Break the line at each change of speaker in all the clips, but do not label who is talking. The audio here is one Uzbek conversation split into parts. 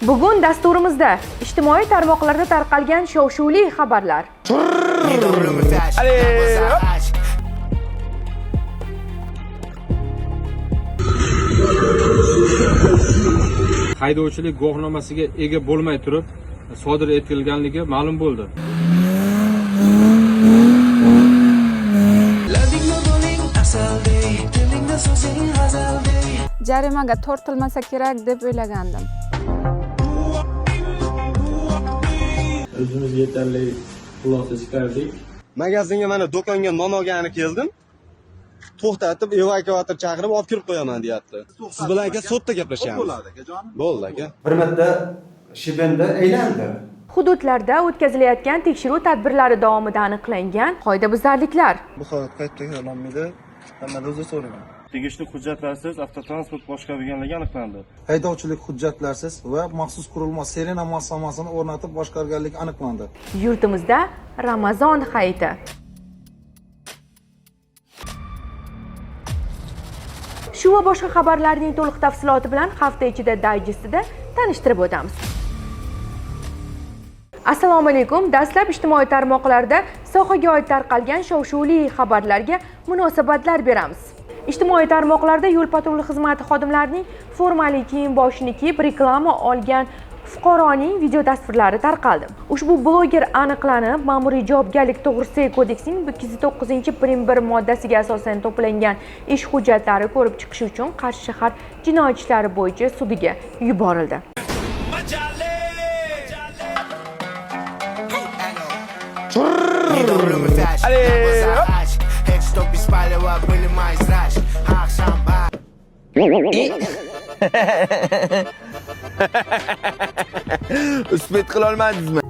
Bugun dasturimizda ijtimoiy tarmoqlarda tarqalgan shov-shuvli xabarlar.
Haydovchilik guvohnomasiga ega bo'lmay turib sodir etilganligi ma'lum bo'ldi.
Jarimaga tortilmasa kerak deb o'ylagandim.
O'zimiz yetarli xulosa chiqardik.
Magazinga mana do'konga non olgani keldim. To'xtatib, evakuator chaqirib olib kirib qo'yaman deyapti. Siz bilan aka sotda gaplashamiz.
Bo'ladi akajon.
Bo'ldi aka.
Bir marta Shibenda aylandi.
Hududlarda o'tkazilayotgan tekshiruv tadbirlari davomida aniqlangan qoidabuzarliklar.
Bu holat qayta takrorlanmaydi. Hammadan o'zi so'rayman. Tegishli hujjatlarsiz avtotransport boshqarganligi aniqlandi.
Haydovchilik hujjatlarsiz va maxsus qurilma sirena moslamasini o'rnatib boshqarganligi aniqlandi.
Yurtimizda Ramazon hayiti. Shu va boshqa xabarlarning to'liq tafsiloti bilan hafta ichida dayjestida tanishtirib o'tamiz. Assalomu alaykum. Dastlab ijtimoiy tarmoqlarda sohaga oid tarqalgan shov-shuvli xabarlarga munosabatlar beramiz. Ijtimoiy tarmoqlarda yo'l patrul xizmati xodimlarining formali kiyim-boshini kiyib reklama olgan fuqaroning video tasvirlari tarqaldi. Ushbu bloger aniqlanib, ma'muriy javobgarlik to'g'risidagi kodeksning 209-prim 1 moddasiga asosan to'plangan ish hujjatlari ko'rib chiqish uchun Qarshi shahar jinoyat ishlari bo'yicha sudiga yuborildi.
Usbet qila olmadingizmi?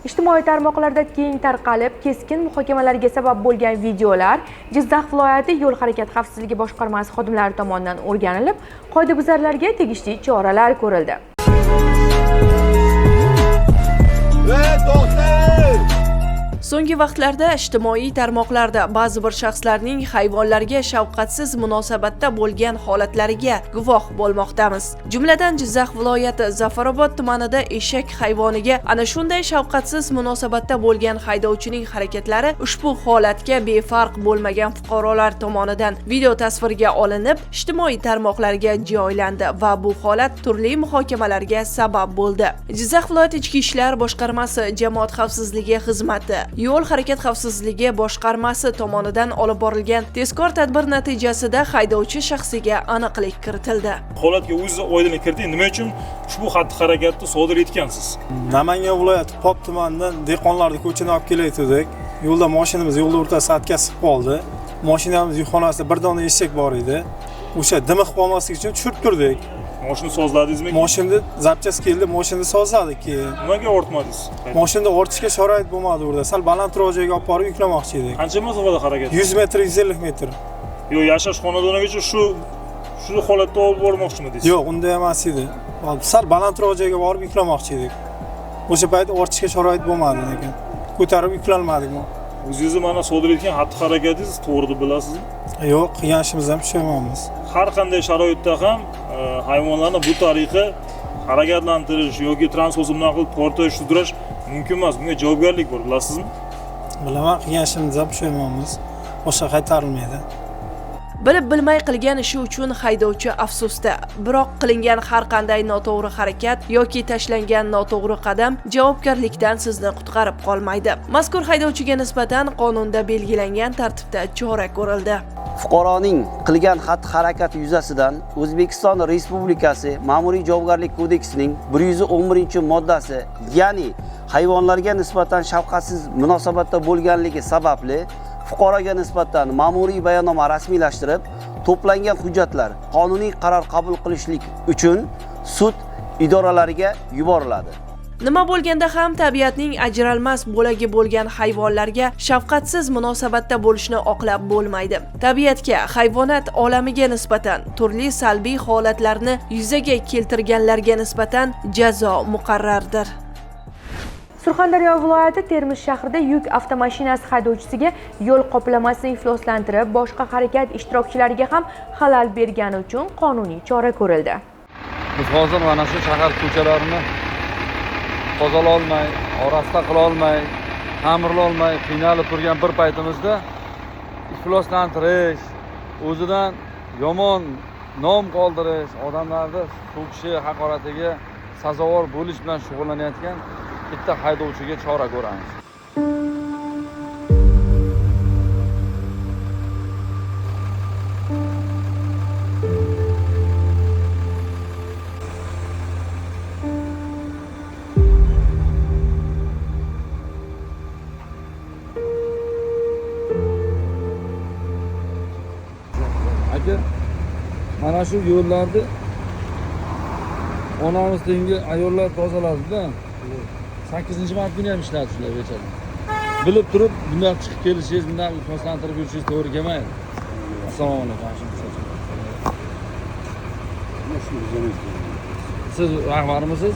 Ijtimoiy tarmoqlarda keng tarqalib, keskin muhokamalarga sabab bo'lgan videolar Jizzax viloyati yo'l harakati xavfsizligi boshqarmasi xodimlari tomonidan o'rganilib, qoidabuzarlarga tegishli choralar ko'rildi.
So'nggi vaqtlarda ijtimoiy tarmoqlarda ba'zi bir shaxslarning hayvonlarga shafqatsiz munosabatda bo'lgan holatlariga guvoh bo'lmoqdamiz. Jumladan Jizzax viloyati Zafarobod tumanida eshak hayvoniga ana shunday shafqatsiz munosabatda bo'lgan haydovchining harakatlari ushbu holatga befarq bo'lmagan fuqarolar tomonidan video tasvirga olinib, ijtimoiy tarmoqlarga joylandi va bu holat turli muhokamalarga sabab bo'ldi. Jizzax viloyati ichki ishlar boshqarmasi jamoat xavfsizligi xizmati Yo'l harakat xavfsizligi boshqarmasi tomonidan olib borilgan tezkor tadbir natijasida haydovchi shaxsiga aniqlik kiritildi.
Holatga o'zingiz oydinlik kiriting, nima uchun ushbu xatti-harakatni sodir etgansiz?
Namangan viloyati Pop tumanidan dehqonlarni ko'chani olib kelayotgandik.
yo'lda mashinamiz yo'lda o'rtasida atkazib qoldi. Mashinamiz yukxonasida bir dona eshak bor edi. O'sha dimi qolmaslik uchun tushirib turdik.
Mashina sozladingizmi?
Mashinada zapchast keldi, mashinani sozladik keyin.
Nimaga ortmadingiz?
Mashinada ortishga sharoit bo'lmadi o'rda. Sal balandroq joyga olib borib yuklamoqchi edik.
Qancha masofada harakat?
100 metr, 150 metr.
Yo'q, yashash xonadonigacha shu holatda olib bormoqchimidingiz?
Yo'q, unday emas edi. Sal balandroq joyga borib yuklamoqchi edik. O'sha payt ortishga sharoit bo'lmadi lekin ko'tarib yuklanmadik.
O'zingizni mana sodir etgan xatti-harakatingiz to'g'ri deb bilasizmi?
Yo'q, qilgan ishimizni ham tushunmaymiz.
Har qanday sharoitda ham hayvonlarni bu tariqa harakatlantirish yoki transport bilan qilib tortish, sudirash mumkin emas. Bunga javobgarlik bor, bilasizmi?
Bilaman, qilgan ishimizni ham tushunmaymiz. Boshqa qaytarilmaydi.
Bilib bilmay qilgan ishi uchun haydovchi afsusda. Biroq qilingan har qanday noto'g'ri harakat yoki tashlangan noto'g'ri qadam javobgarlikdan sizni qutqarib qolmaydi. Mazkur haydovchiga nisbatan qonunda belgilangan tartibda chora ko'rildi.
Fuqaroning qilgan xatti-harakati yuzasidan O'zbekiston Respublikasi Ma'muriy javobgarlik kodeksining 111-moddasi, ya'ni hayvonlarga nisbatan shafqatsiz munosabatda bo'lganligi sababli fuqaroga nisbatan ma'muriy bayonnoma rasmiylashtirib, to'plangan hujjatlar qonuniy qaror qabul qilishlik uchun sud idoralariga yuboriladi.
Nima bo'lganda ham tabiatning ajralmas bo'lagi bo'lgan hayvonlarga shafqatsiz munosabatda bo'lishni oqlab bo'lmaydi. Tabiatga, hayvonot olamiga nisbatan turli salbiy holatlarni yuzaga keltirganlarga nisbatan jazo muqarrardir.
Surxondaryo viloyati Termiz shahrida yuk avtomashinasi haydovchisiga yo'l qoplamasini ifloslantirib, boshqa harakat ishtirokchilariga ham xalal bergani uchun qonuniy chora ko'rildi.
Biz hozir mana shu shahar ko'chalarini tozala olmay, orasta qila olmay, ta'mirla olmay qiynalib turgan bir paytimizda ifloslantirish, o'zidan yomon nom qoldirish, odamlarni so'kishi, haqoratiga sazovor bo'lish bilan shug'ullanayotgan bitta haydovchiga chora ko'ramiz. Aka, mana shu yo'llarni onamiz tengi ayollar tozaladi-da. 8-mart kuni ham ishladi shular bechora. Bilib turib, bunday chiqib kelishingiz, bunday ifloslantirib yurishingiz to'g'ri kelmaydi. Assalomu alaykum. Siz rahbarmisiz?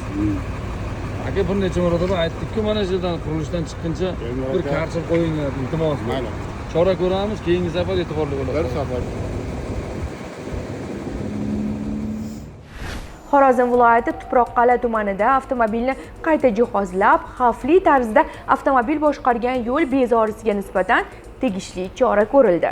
Aka, bir necha marotaba aytdik-ku, mana shu yerdan qurilishdan chiqquncha bir karsil qo'yinglar, iltimos. Mayli. Chora ko'ramiz, keyingi safar e'tiborli bo'lasiz. Bir safar.
Xorazm viloyati Tuproqqal'a tumanida avtomobilni qayta jihozlab, xavfli tarzda avtomobil boshqargan yo'l bezorisiga nisbatan tegishli chora ko'rildi.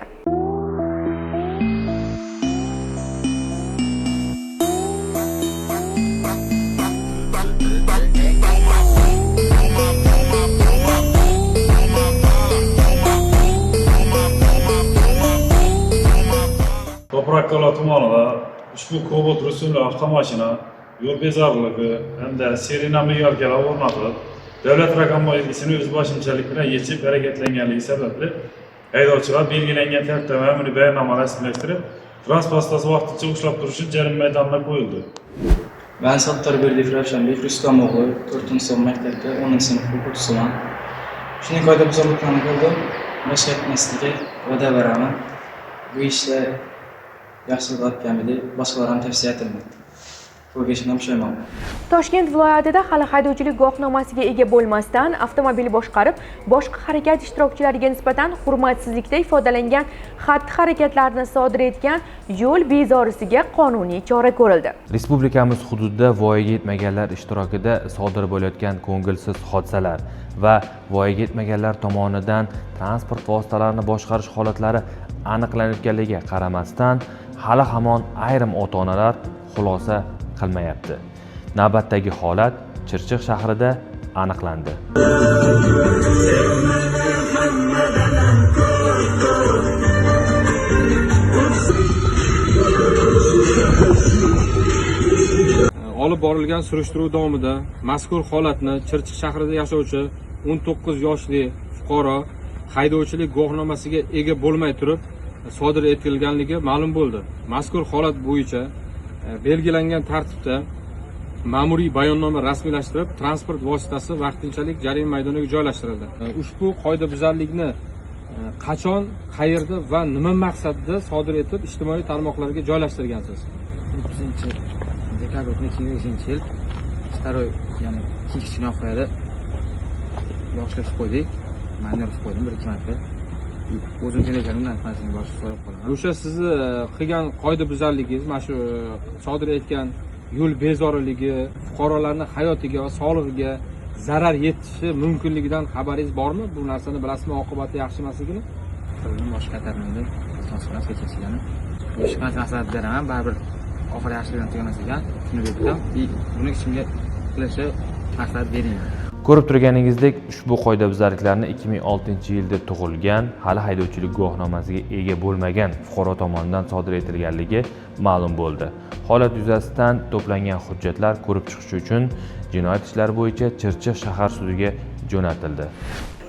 Tuproqqal'a tumanida ushbu Cobalt rusumli avtomashina yo'l bezorligi hamda sirena me'yorlari o'rnatilib, davlat raqam belgisini o'zboshimchalik bilan yechib harakatlanganligi sababli haydovchilar belgilangan tartibda ma'muriy bayonnoma rasmiylashtirib, transport vositasi vaqtincha ushlab turish uchun jarima maydoniga qo'yildi.
Ben Sattar Berdiyev Ravshanbek Rustam o'g'li 4-sinf maktabda 10-sinf o'quvchisiman. Shunday qoidabuzarliklarni ko'rdim, boshqa etmaslikka va'da beraman. Bu ishda yaxshi qilayotganimni boshqalarga ham tavsiya etaman. Qo'yishimdan pushaymonman.
Toshkent viloyatida hali haydovchilik guvohnomasiga ega bo'lmasdan avtomobil boshqarib, boshqa harakat ishtirokchilariga nisbatan hurmatsizlikda ifodalangan xatti-harakatlarni sodir etgan yo'l bezorisiga qonuniy chora ko'rildi.
Respublikamiz hududida voyaga yetmaganlar ishtirokida sodir bo'layotgan ko'ngilsiz hodisalar va voyaga yetmaganlar tomonidan transport vositalarini boshqarish holatlari aniqlanayotganligiga qaramasdan hali hamon ayrim ota-onalar xulosa qilmayapti. Navbatdagi holat Chirchiq shahrida aniqlandi.
Olib borilgan surishtiruv davomida mazkur holatni Chirchiq shahrida yashovchi 19 yoshli fuqaro
haydovchilik guvohnomasiga ega bo'lmay turib sodir etilganligi ma'lum bo'ldi. Mazkur holat bo'yicha belgilangan tartibda ma'muriy bayonnoma rasmiylashtirib, transport vositasi vaqtinchalik jarima maydoniga joylashtirildi. Ushbu qoidabuzarlikni qachon, qayerda va nima maqsadda sodir etib ijtimoiy tarmoqlarga joylashtirgansiz?
3-dekabr 2020-yil staroy, ya'ni kichkina qo'yadi. Yoshlik qo'ydik. Mayner qo'ydim 1-2 marta. O'zim telefonimdan aytmasini boshqa so'rab qolaman.
O'sha sizni qilgan qoidabuzarligingiz, mana shu sodir etgan yo'l bezoriligi, fuqarolarning hayotiga va sog'lig'iga zarar yetishi mumkinligidan xabaringiz bormi? Bu narsani bilasizmi, oqibati yaxshi emasligini?
Bildim, boshqa tarafdan iltimos kechirishgani. Boshqa maslahat beraman, baribir oxiri yaxshilikdan tugamas ekan. Shuni aytdim. Buni kimga qilishi maslahat bering.
Ko'rib turganingizdek, ushbu qoidabuzarliklarni 2006-yilda tug'ilgan, hali haydovchilik guvohnomasiga ega bo'lmagan fuqaro tomonidan sodir etilganligi ma'lum bo'ldi. Holat yuzasidan to'plangan hujjatlar ko'rib chiqish uchun jinoyat ishlari bo'yicha Chirchiq shahar sudiga jo'natildi.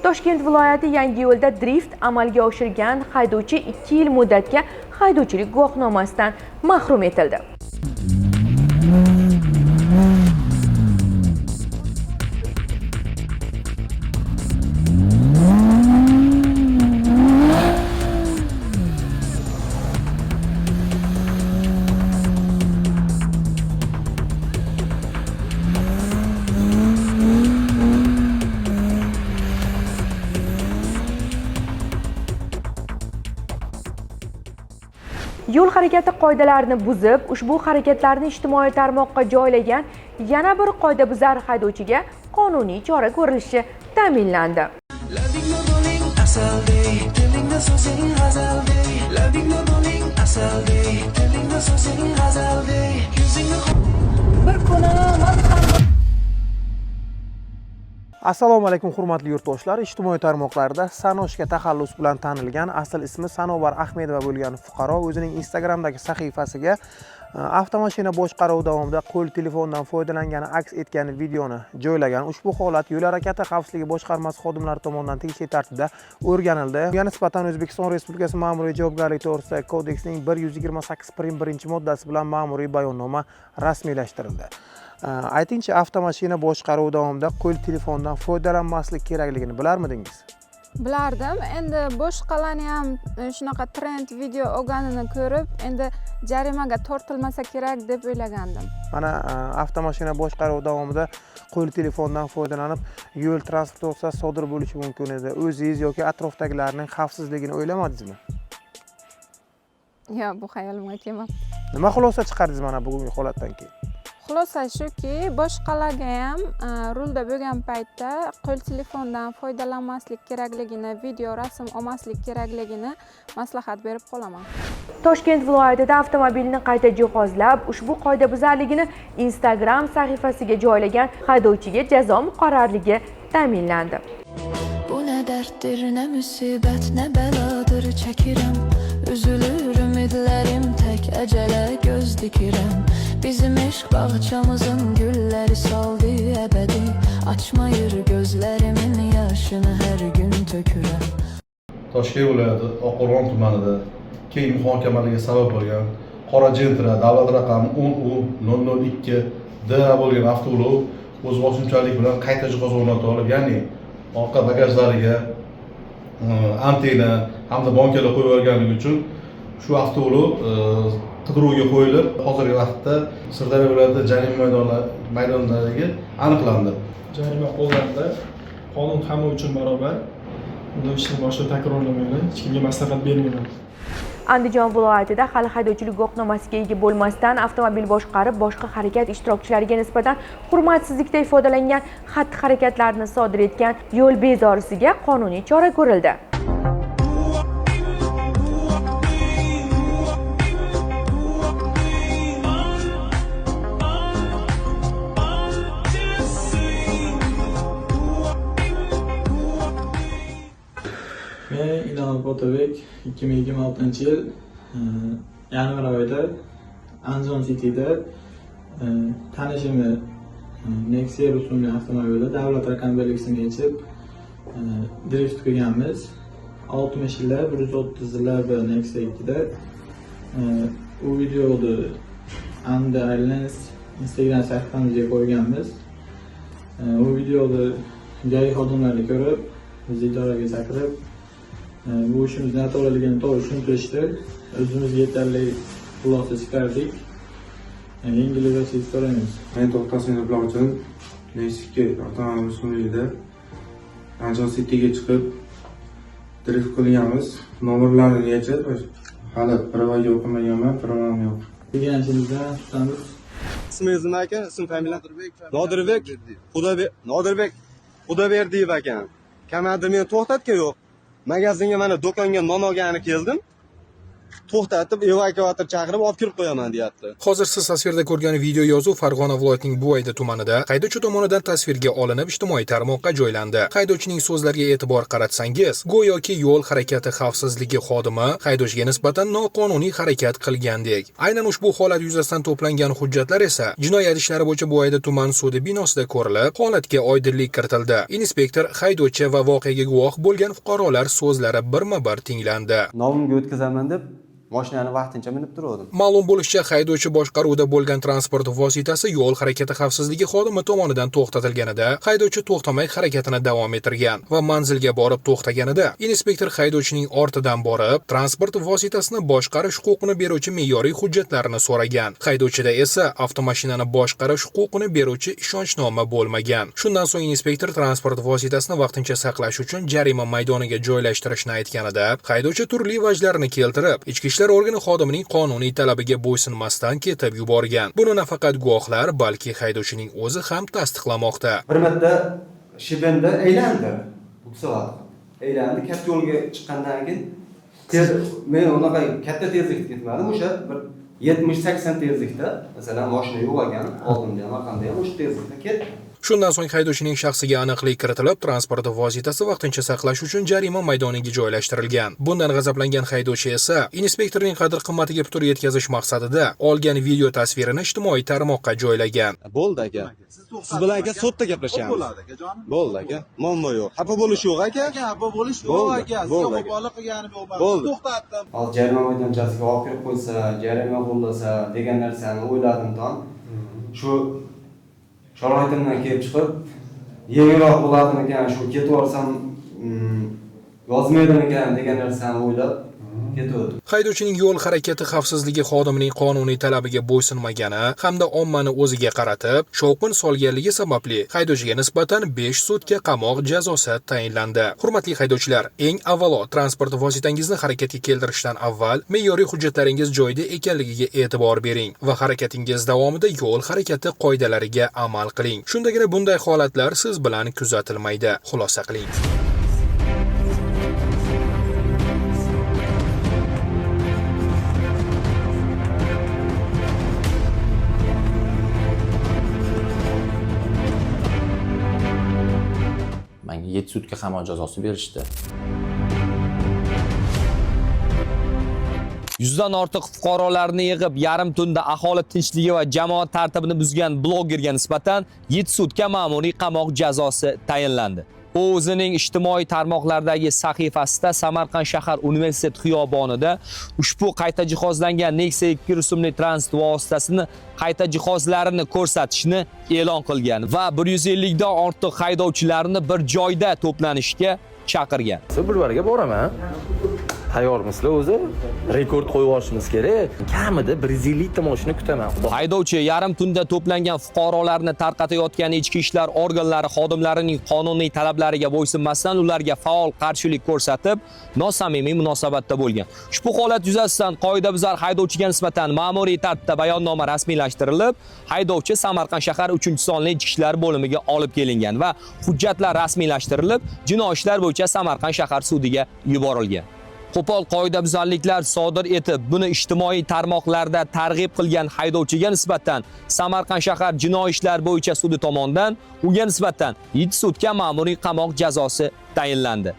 Toshkent viloyati Yangiyo'lda drift amalga oshirgan haydovchi 2 yil muddatga haydovchilik guvohnomasidan mahrum etildi. Yo'l harakati qoidalarini buzib, ushbu harakatlarni ijtimoiy tarmoqqa joylagan yana bir qoidabuzar haydovchiga qonuniy chora ko'rilishi ta'minlandi.
Assalomu alaykum hurmatli yurtdoshlar. Ijtimoiy tarmoqlarda Sanoshga taxallus bilan tanilgan, asl ismi Sanobar Ahmedova bo'lgan fuqaro o'zining Instagramdagi sahifasiga avtomashina boshqaruvi davomida qo'l telefondan foydalangani aks etgan videoni joylagan. Ushbu holat Yo'l harakati xavfsizligi boshqarmasi xodimlari tomonidan tegishli tartibda o'rganildi. Unga nisbatan O'zbekiston Respublikasi Ma'muriy javobgarlik to'g'risidagi kodeksning 128.1-moddasi bilan ma'muriy bayonnoma rasmiylashtirildi. Aytingchi, avtomashina boshqaruvi davomida qo'l telefondan foydalanmaslik kerakligini bilarmidingiz?
Bilardim. Endi boshqalarni ham shunaqa trend video olganini ko'rib, endi jarimaga tortilmasa kerak deb o'ylagandim.
Mana avtomashina boshqaruvi davomida qo'l telefondan foydalanib, yo'l transport hodisasi sodir bo'lishi mumkin edi. O'zingiz yoki atrofdagilarning xavfsizligini o'ylamadingizmi?
Yo'q, bu xayolimga kelmadi.
Nima xulosa chiqardingiz mana bugungi holatdan keyin?
Xulosa shuki, boshqalarga ham rulda bo'lgan paytda qo'l telefondan foydalanmaslik kerakligini, video rasm olmaslik kerakligini maslahat berib qolaman.
Toshkent viloyatida avtomobilni qayta jihozlab, ushbu qoidabuzarligini Instagram sahifasiga joylagan haydovchiga jazo muqarrarligi ta'minlandi.
Bu ne derttir, ne musibet, ne beladır çekirem. Üzülür ümidlerim, tek ecele göz dikirem. Bizim eşk bahçamızın gülleri saldı ebedi. Açmayır gözlerimin yaşını her gün tökürem.
Toshkent viloyati Oqqo'rg'on tumanida keng muhokamaliga sabab bo'lgan qora Gentra davlat raqami 10U002D bo'lgan avtoulov o'z vositachilik bilan qayta jihoz o'rnatib olib, ya'ni orqa bagajlariga antena hamda bankalar qo'yib yuborganligi uchun shu avtoulov qidiruvga qo'yilib, hozirgi vaqtda Sirdaryo viloyatida jarima maydonlariga aniqlandi.
Jarima qo'llanadi. Qonun hamma uchun barobar. Bunday ishni boshqa takrorlamayman, hech kimga maslahat bermayman.
Andijon viloyatida hali haydovchilik guvohnomasiga ega bo'lmasdan avtomobil boshqarib, boshqa harakat ishtirokchilariga nisbatan hurmatsizlikda ifodalangan xatti-harakatlarni sodir etgan yo'l bezorisiga qonuniy chora ko'rildi.
Men Ilon Qotabek 2026-yil yanvar oyida Andijon City'da tanishimni Nexia rusumli avtomobilda davlat raqam belgisini yechib drift qilganmiz. 60 ila 130 lar bir Nexia 2'de. Bu videoda Anda Airlines Instagram sayfamizga qo'yganmiz. Bu videoda joy xodimlarini ko'rib, bizni idoraga chaqirib, bu ishimiz noto'g'riligini to'g'ri tushuntirishdi. O'zimizga yetarli xulosa chiqardik. Yangiliklar siz so'raymiz.
Men to'xtasini qilmoq uchun Nexia avtomobil ustunligida Anjel City'ga chiqib drift qilganmiz. Nomerlarini yechib, hali pravaga o'qimaganman, pravam yo'q.
Deganingizdan tutamiz.
İsmingiz nima ekan? Ism familiya? Nodirbek. Nodirbek Xudoberdiyev ekan. Kimdir meni to'xtatgan yo'q. Magazinga mana do'konga non olgani keldim. To'xtatib, evakuator chaqirib olib kirib qo'yaman deyapti.
Hozir siz tasvirda ko'rgan video yozuv Farg'ona viloyatining Buvayda tumanida haydovchi tomonidan tasvirga olinib ijtimoiy tarmoqqa joylandi. Haydovchining so'zlariga e'tibor qaratsangiz, go'yoki yo'l harakati xavfsizligi xodimi haydovchiga nisbatan noqonuniy harakat qilgandek. Aynan ushbu holat yuzasidan to'plangan hujjatlar esa jinoyat ishlari bo'yicha Buvayda tuman sudi binosida ko'rilib, holatga oydinlik kiritildi. Inspektor, haydovchi va voqeaga guvoh bo'lgan fuqarolar so'zlari birma-bir tinglandi.
Nomimga o'tkazaman deb mashinani vaqtincha minib turdim.
Ma'lum bo'lishicha, haydovchi boshqaruvida bo'lgan transport vositasi yo'l harakati xavfsizligi xodimi tomonidan to'xtatilganida, haydovchi to'xtamay harakatini davom ettirgan va manzilga borib to'xtaganida, inspektor haydovchining ortidan borib, transport vositasini boshqarish huquqini beruvchi me'yoriy hujjatlarni so'ragan. Haydovchida esa avtomashinani boshqarish huquqini beruvchi ishonchnoma bo'lmagan. Shundan so'ng inspektor transport vositasini vaqtincha saqlash uchun jarima maydoniga joylashtirishni aytganida, haydovchi turli vajlarni keltirib, ichki ishlar organi xodimining qonuniy talabiga bo'ysunmasdan ketib yuborgan. Buni nafaqat guvohlar, balki haydovchining o'zi ham tasdiqlamoqda.
Bir marta Shibenda aylandi. Bu soat. Aylandi, katta yo'lga chiqqandan keyin men unaqa katta tezlikda ketmadim. O'sha bir 70-80 tezlikda, masalan, mashina yo'q ekan, oldimda ham, orqamda ham o'sha tezlikda ketdim.
Shundan so'ng haydovchining shaxsiga aniqlik kiritilib, transport vositasi vaqtincha saqlash uchun jarima maydoniga joylashtirilgan. Bundan g'azablangan haydovchi esa inspektorning qadr-qimmatiga putur yetkazish maqsadida olgan video tasvirini ijtimoiy tarmoqqa joylagan.
Bo'ldi aka. Siz bilan aka sotda gaplashamiz.
Bo'ladi aka, jonim.
Bo'ldi aka. Muammo yo'q. Xafa bo'lish yo'q aka.
Xafa bo'lish yo'q aka. Sizga qo'pollik qilganim yo'q.
Bo'ldi.
To'xtatdim.
Hozir jarima maydonchasiga olib kirib qo'ysa, jarima qo'llasa degan narsani o'yladim tan. Shu sharoitimdan kelib chiqib, yengilroq bo'ladimikan, shu ketib yorsam, yozmaydimikan degan narsani o'ylab ketdim.
Haydovchining yo'l harakati xavfsizligi xodimining qonuniy talabiga bo'ysunmagani hamda ommani o'ziga qaratib, shovqin solganligi sababli haydovchiga nisbatan 5 sutka qamoq jazosi tayinlandi. Hurmatli haydovchilar, eng avvalo transport vositangizni harakatga keltirishdan avval me'yoriy hujjatlaringiz joyida ekanligiga e'tibor bering va harakatingiz davomida yo'l harakati qoidalariga amal qiling. Shundagina bunday holatlar siz bilan kuzatilmaydi. Xulosa qiling.
Menga 7 sutka qamoq jazosi berishdi.
100 dan ortiq fuqarolarni yig'ib, yarim tunda aholi tinchligi va jamoat tartibini buzgan blogerga nisbatan 7 sutka ma'muriy qamoq jazosi tayinlandi. U o'zining ijtimoiy tarmoqlardagi sahifasida Samarqand shahar universitet xiyobonida ushbu qayta jihozlangan Nexia 2 rusumli transport vositasini qayta jihozlarini ko'rsatishni e'lon qilgan va 150 dan ortiq haydovchilarni bir joyda to'planishga chaqirgan.
Bulvarga boraman. Tayyormisizlar o'zi? Rekord qo'yib olishimiz kerak. Kamida 150 ta mashina kutaman.
Haydovchi yarim tunda to'plangan fuqarolarni tarqatayotgan ichki ishlar organlari xodimlarining qonuniy talablariga bo'ysunmasdan ularga faol qarshilik ko'rsatib, nosamimiy munosabatda bo'lgan. Ushbu holat yuzasidan qoidabuzar haydovchiga nisbatan ma'muriy tartibda bayonnoma rasmiylashtirilib, haydovchi Samarqand shahar 3-sonli ichki ishlar bo'limiga olib kelingan va hujjatlar rasmiylashtirilib, jinoiy ishlar bo'yicha Samarqand shahar sudiga yuborilgan. Qo'pol qoidabuzarliklar sodir etib, buni ijtimoiy tarmoqlarda targ'ib qilgan haydovchiga nisbatan Samarqand shahar jinoiy ishlar bo'yicha sudi tomonidan unga nisbatan 7 sutka ma'muriy qamoq jazosi tayinlandi.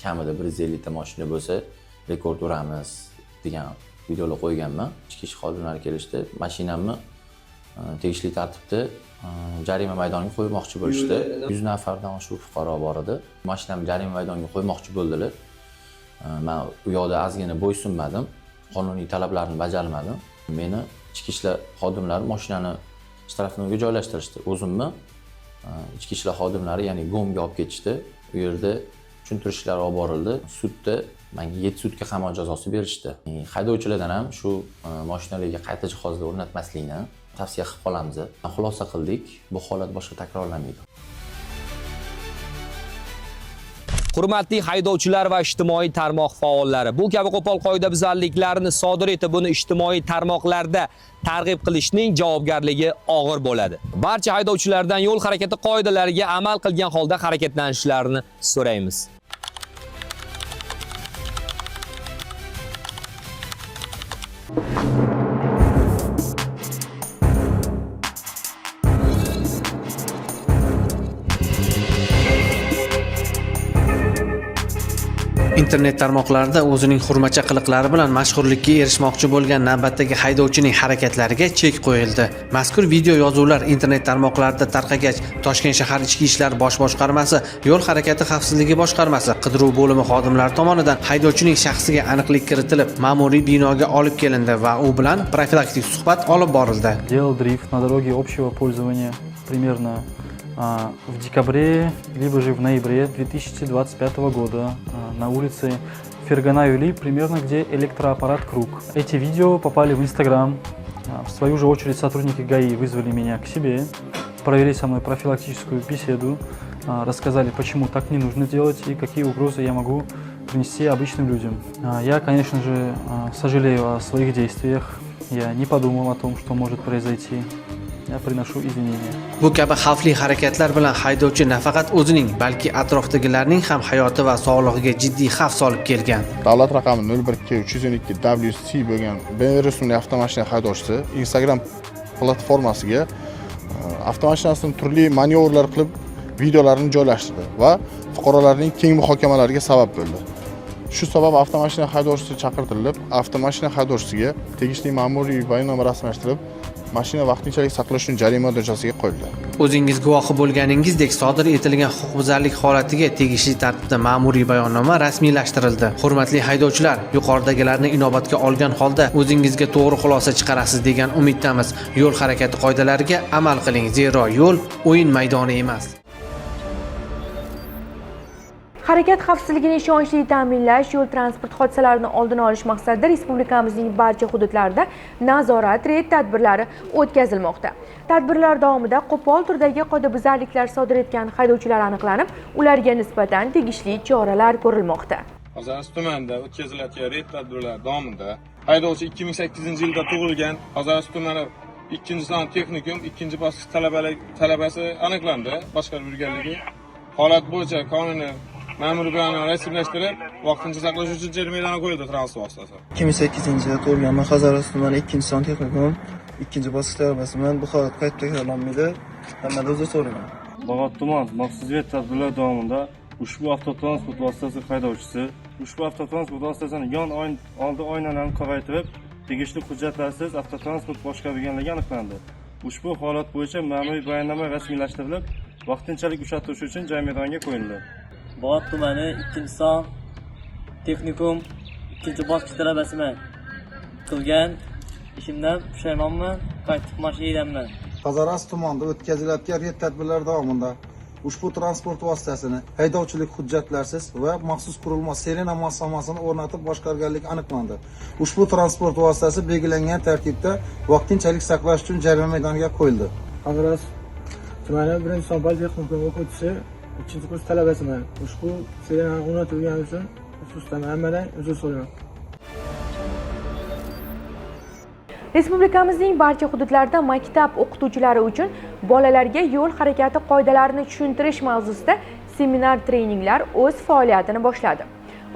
Kamida 150 ta mashina bo'lsa, rekord uramiz degan
videolar qo'yganman. Ichki ishlar xodimlari kelishdi, mashinamni tegishli tartibda jarima maydoniga qo'ymoqchi bo'lishdi. 100 nafardan shu fuqaro bor edi. Mashinamni jarima maydoniga qo'ymoqchi bo'ldilar. Men u yoqda ozgina bo'ysunmadim. Qonuniy talablarni bajarmadim. Meni ichki ishlar xodimlari mashinani shtrafnoga joylashtirishdi. O'zimni ichki ishlar xodimlari, ya'ni GOMga olib ketishdi. U yerda tushuntirishlar olib borildi. Sudda menga 7 sutka qamoq jazosi berishdi. Haydovchilardan ham shu mashinalarga qayta jihozlar o'rnatmaslikni tavsiya qilib qolamiz. Xulosa qildik, bu holat boshqa takrorlanmaydi.
Hurmatli haydovchilar va ijtimoiy tarmoq faollari, bu kabi qo'pol qoidabuzarliklarni sodir etib, buni ijtimoiy tarmoqlarda targ'ib qilishning javobgarligi og'ir bo'ladi. Barcha haydovchilardan yo'l harakati qoidalariga amal qilgan holda harakatlanishlarini so'raymiz.
Internet tarmoqlarida o'zining xurmacha qiliqlari bilan mashhurlikka erishmoqchi bo'lgan navbatdagi haydovchining harakatlariga chek qo'yildi. Mazkur video yozuvlar internet tarmoqlarida tarqagach, Toshkent shahar ichki ishlar bosh boshqarmasi, yo'l harakati xavfsizligi boshqarmasi qidiruv bo'limi xodimlari tomonidan haydovchining shaxsiga aniqlik kiritilib, ma'muriy binoga olib kelindi va u bilan profilaktik suhbat olib borildi.
Делал дрифт на дороге общего пользования примерно в декабре, либо же в ноябре 2025 года на улице Фергана-Юли, примерно где электроаппарат «Круг». Эти видео попали в Инстаграм. В свою же очередь сотрудники ГАИ вызвали меня к себе, провели со мной профилактическую беседу, рассказали, почему так не нужно делать и какие угрозы я могу принести обычным людям. Я, конечно же, сожалею о своих действиях. Я не подумал о том, что может произойти. Я приношу извинения.
Bu kabi xavfli harakatlar bilan haydovchi nafaqat o'zining, balki atrofdagilarning ham hayoti va sog'lig'iga jiddiy xavf solib kelgan.
Davlat raqami 012-312-WC bo'lgan BMW rusumli avtomashina haydovchisi Instagram platformasiga avtomashinasining turli manyovrlar qilib videolarini joylashtirdi va fuqarolarning keng muhokamalariga sabab bo'ldi. Shu sabab avtomashina haydovchisi chaqirtirilib, avtomashina haydovchisiga tegishli ma'muriy bayonnoma rasmiylashtirib, mashina vaqtinchalik saqlash uchun jarima dojasiga qo'yildi.
O'zingiz guvohi bo'lganingizdek, sodir etilgan huquqbuzarlik holatiga tegishli tartibda ma'muriy bayonnoma rasmiylashtirildi. Hurmatli haydovchilar, yuqoridagilarni inobatga olgan holda o'zingizga to'g'ri xulosa chiqarasiz degan umiddamiz. Yo'l harakati qoidalariga amal qiling, zero yo'l o'yin maydoni emas.
Harakat xavfsizligini ishonchli ta'minlash, yo'l transport hodisalarini oldini olish maqsadida respublikamizning barcha hududlarida nazorat reyd tadbirlari o'tkazilmoqda. Tadbirlar davomida qo'pol turdagi qoidabuzarliklar sodir etgan haydovchilar aniqlanib, ularga nisbatan tegishli choralar ko'rilmoqda.
Qo'zg'oston tumanida o'tkazilayotgan reyd tadbirlar davomida haydovchi 2008-yilda tug'ilgan Qo'zg'oston tumani 2-son texnikum 2-bosqich talabasi aniqlandi. boshqarib yurganligi holat bo'yicha qonuniy ma'muriy bayonnoma rasmiylashtirib, vaqtincha saqlash uchun jarimadan qo'yildi transport vositasi.
2008-yilda tug'ilganman. Qo'zg'oston tumani 2-son texnikum 2-bosqich talabasi bilan bu holat qayta takrorlanmaydi. Hammadan uzr so'rayman.
Bog'ot tuman maxsus reyd tadbirlar davomida ushbu avtotransport vositasi haydovchisi ushbu avtotransport vositasini oldi oynalarini qoraytirib, tegishli hujjatlarsiz avtotransport boshqarganligi aniqlandi. Ushbu holat bo'yicha ma'muriy bayonnoma rasmiylashtirilib, vaqtinchalik ushlatish uchun jarimaga qo'yildi.
Bog'ot tumani 2-son texnikum 2-bosqich talabasiman. Qilgan ishimdan pushaymonman, qaytib mashinaman.
Qo'zg'oston tumanida o'tkazilayotgan reyd tadbirlar davomida ushbu transport vositasini haydovchilik hujjatlarsiz va maxsus qurilma sirena moslamasini o'rnatib boshqarganligi aniqlandi. Ushbu transport vositasi belgilangan tartibda vaqtinchalik saqlash uchun jarima maydoniga qo'yildi.
Qo'zg'oston tumani 1-son texnikum o'quvchisi 2-kurs talabasiman. Ushbu sirena o'rnatilgani uchun xususan hammadan uzr so'rayman.
Respublikamizning barcha hududlarida maktab o'qituvchilari uchun bolalarga yo'l harakati qoidalarini tushuntirish mavzusida seminar treninglar o'z faoliyatini boshladi.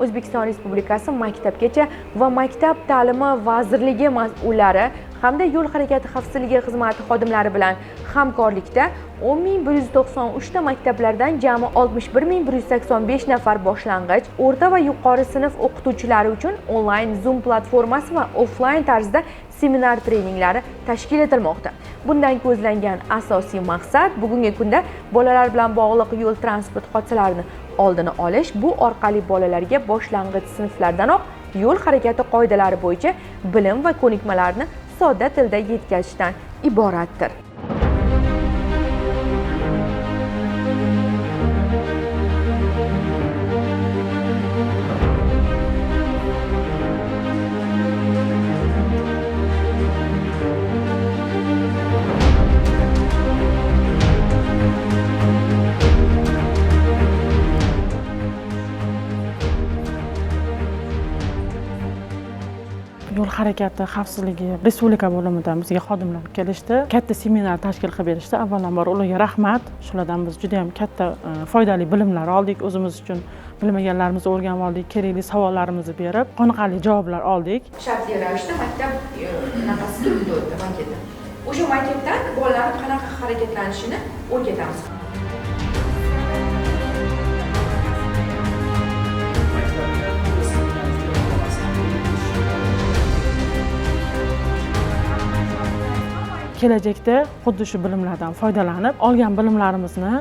O'zbekiston Respublikasi Maktabgacha va Maktab ta'limi vazirligi mas'ullari hamda yo'l harakati xavfsizligi xizmati xodimlari bilan hamkorlikda 10.193 ta maktablardan jami 61.185 nafar boshlang'ich, o'rta va yuqori sinf o'qituvchilari uchun onlayn Zoom platformasi va offlayn tarzda seminar treninglari tashkil etilmoqda. Bundan ko'zlangan asosiy maqsad bugungi kunda bolalar bilan bog'liq yo'l transport hodisalarini oldini olish, bu orqali bolalarga boshlang'ich sinflardanoq yo'l harakati qoidalari bo'yicha bilim va ko'nikmalarni sodda tilda yetkazishdan iboratdir.
Yo'l harakati xavfsizligi respublika bo'limidan bizga xodimlar kelishdi. Katta seminar tashkil qilib berishdi. Avvalambor ularga rahmat. Shulardan biz juda ham katta foydali bilimlar oldik. O'zimiz uchun bilmaganlarimizni o'rganib oldik. Kerakli savollarimizni berib, qoniqarli javoblar oldik.
Shartli ravishda maktab nafasi o'tdi maketda. O'sha maketdan bolalarning qanaqa harakatlanishini o'rgatamiz.
Kelajakda xuddi shu bilimlardan foydalanib, olgan bilimlarimizni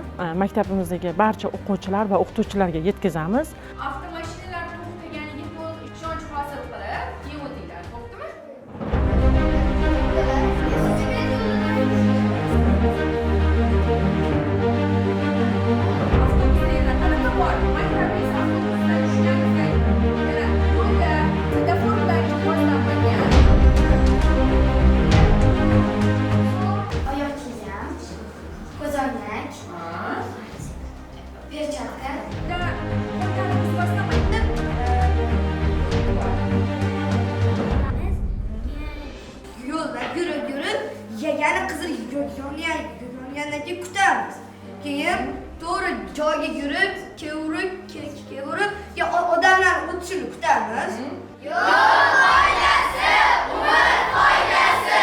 maktabimizdagi barcha o'quvchilar va o'qituvchilarga yetkazamiz.
Avtomashinalar to'xtaganiga to'liq ishonch hosil qilib, keyin o'tinglar, to'xtami?
Yagani qizil yongandan keyin kutamiz. Keyin to'g'ri joyga yurib, kevrib, odamlar o'tishini kutamiz. Yo'l foydasi, umr foydasi.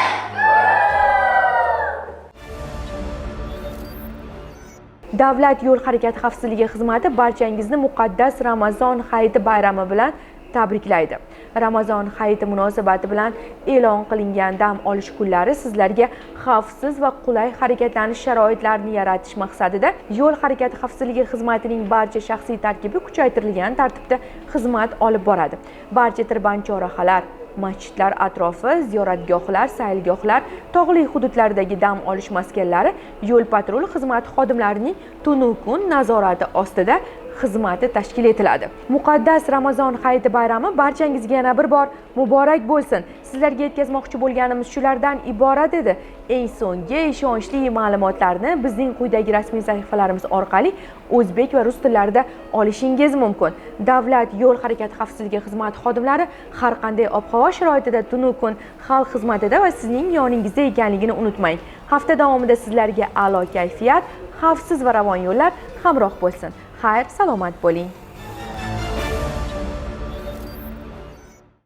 Davlat yo'l harakati xavfsizligi xizmati barchangizni muqaddas Ramazon hayiti bayrami bilan tabriklaydi. Ramazon hayiti munosabati bilan e'lon qilingan dam olish kunlari sizlarga xavfsiz va qulay harakatlanish sharoitlarini yaratish maqsadida yo'l harakati xavfsizligi xizmatining barcha shaxsiy tarkibi kuchaytirilgan tartibda xizmat olib boradi. Barcha tirband chorahalar, masjidlar atrofi, ziyoratgohlar, saylgohlar, tog'li hududlardagi dam olish maskanlari yo'l patrul xizmati xodimlarining tunu kun nazorati ostida xizmati tashkil etiladi. Muqaddas Ramazon hayiti bayrami barchangizga yana bir bor muborak bo'lsin. Sizlarga yetkazmoqchi bo'lganimiz shulardan iborat edi. Eng so'nggi ishonchli ma'lumotlarni bizning quyidagi rasmiy sahifalarimiz orqali o'zbek va rus tillarida olishingiz mumkin. Davlat yo'l harakati xavfsizligi xizmati xodimlari har qanday ob-havo sharoitida tunu kun xalq xizmatida va sizning yoningizda ekanligini unutmang. Hafta davomida sizlarga a'lo kayfiyat, xavfsiz va ravon yo'llar hamroh bo'lsin. Xayr, salomat bo'ling.